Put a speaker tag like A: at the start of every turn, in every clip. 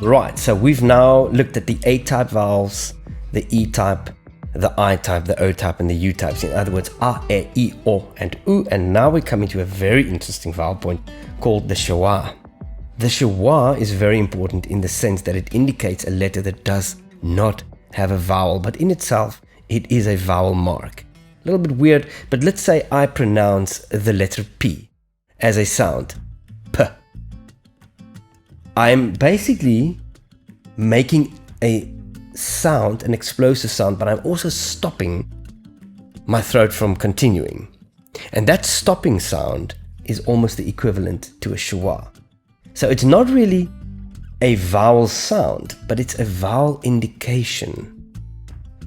A: Right, so we've now looked at the A-type vowels, the E-type, the I-type, the O-type, and the U-types. In other words, A, E, I, O, and U. And now we're coming to a very interesting vowel point called the schwa. The schwa is very important in the sense that it indicates a letter that does not have a vowel, but in itself, it is a vowel mark. A little bit weird, but let's say I pronounce the letter P as a sound, P. I'm basically making a sound, an explosive sound, but I'm also stopping my throat from continuing. And that stopping sound is almost the equivalent to a schwa. So it's not really a vowel sound, but it's a vowel indication.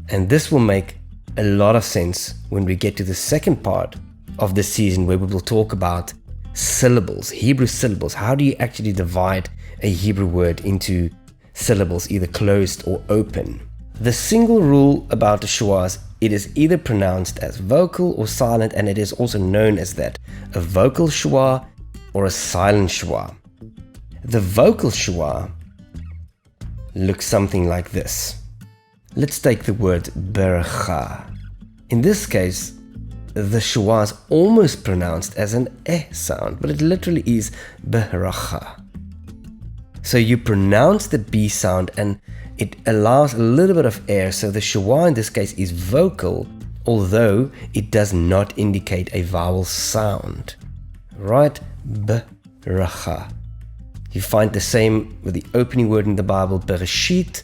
A: And this will make a lot of sense when we get to the second part of the season, where we will talk about syllables, Hebrew syllables. How do you actually divide a Hebrew word into syllables, either closed or open? The single rule about the schwas, it is either pronounced as vocal or silent, and it is also known as that, a vocal schwa or a silent schwa. The vocal schwa looks something like this. Let's take the word beracha. In this case, the schwa is almost pronounced as an eh sound, but it literally is beracha. So you pronounce the B sound and it allows a little bit of air. So the schwa in this case is vocal, although it does not indicate a vowel sound. Right? Beracha. You find the same with the opening word in the Bible, Bereshit.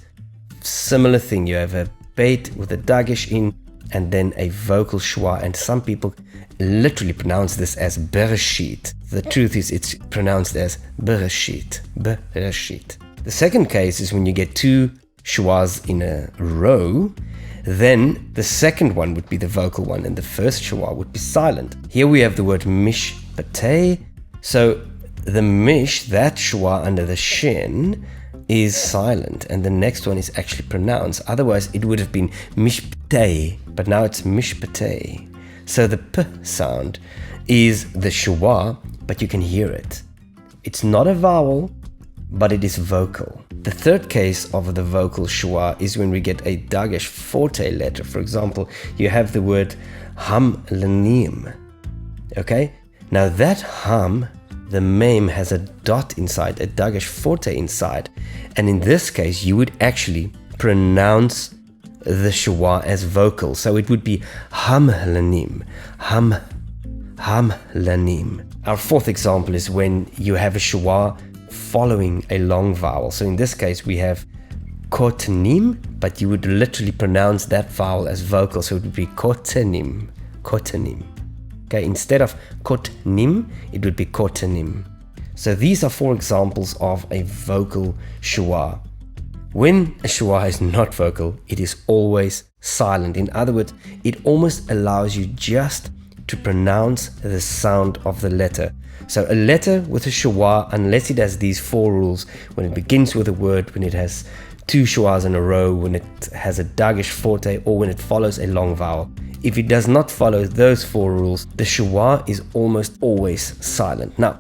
A: Similar thing. You have a beit with a dagesh in and then a vocal schwa, and some people literally pronounce this as Bereshit. The truth is it's pronounced as Bereshit. Bereshit. The second case is when you get two schwas in a row, then the second one would be the vocal one and the first schwa would be silent. Here we have the word MISH'Pe'TEI. So the mish, that schwa under the shin, is silent, and the next one is actually pronounced. Otherwise it would have been MISH'Pe'TEI, but now it's MISH'Pe'TEI. So the P sound is the schwa, but you can hear it. It's not a vowel, but it is vocal. The third case of the vocal schwa is when we get a dagesh forte letter. For example, you have the word ham-lanim. Okay? Now that ham, the mem has a dot inside, a dagesh forte inside, and in this case you would actually pronounce the schwa as vocal. So it would be ham-lanim, ham-lanim. Our fourth example is when you have a schwa following a long vowel. So in this case we have kotenim, but you would literally pronounce that vowel as vocal, so it would be kotenim, kotenim. Okay, instead of kotnim, it would be kotenim. So these are four examples of a vocal schwa. When a schwa is not vocal, it is always silent. In other words, it almost allows you just to pronounce the sound of the letter. So a letter with a schwa, unless it has these four rules, when it begins with a word, when it has two schwas in a row, when it has a dagesh forte, or when it follows a long vowel, if it does not follow those four rules, the schwa is almost always silent. Now,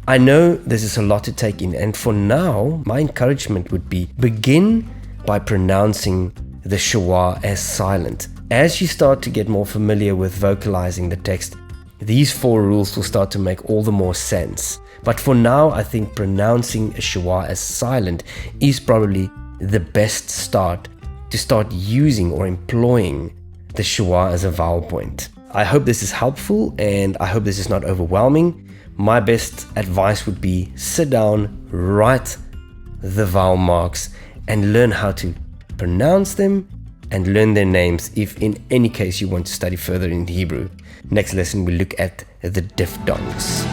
A: I know this is a lot to take in, and for now, my encouragement would be begin by pronouncing the schwa as silent. As you start to get more familiar with vocalizing the text, these four rules will start to make all the more sense. But for now, I think pronouncing a schwa as silent is probably the best start to start using or employing the schwa as a vowel point. I hope this is helpful, and I hope this is not overwhelming. My best advice would be sit down, write the vowel marks, and learn how to pronounce them and learn their names if in any case you want to study further in Hebrew. Next lesson we'll look at the diphthongs.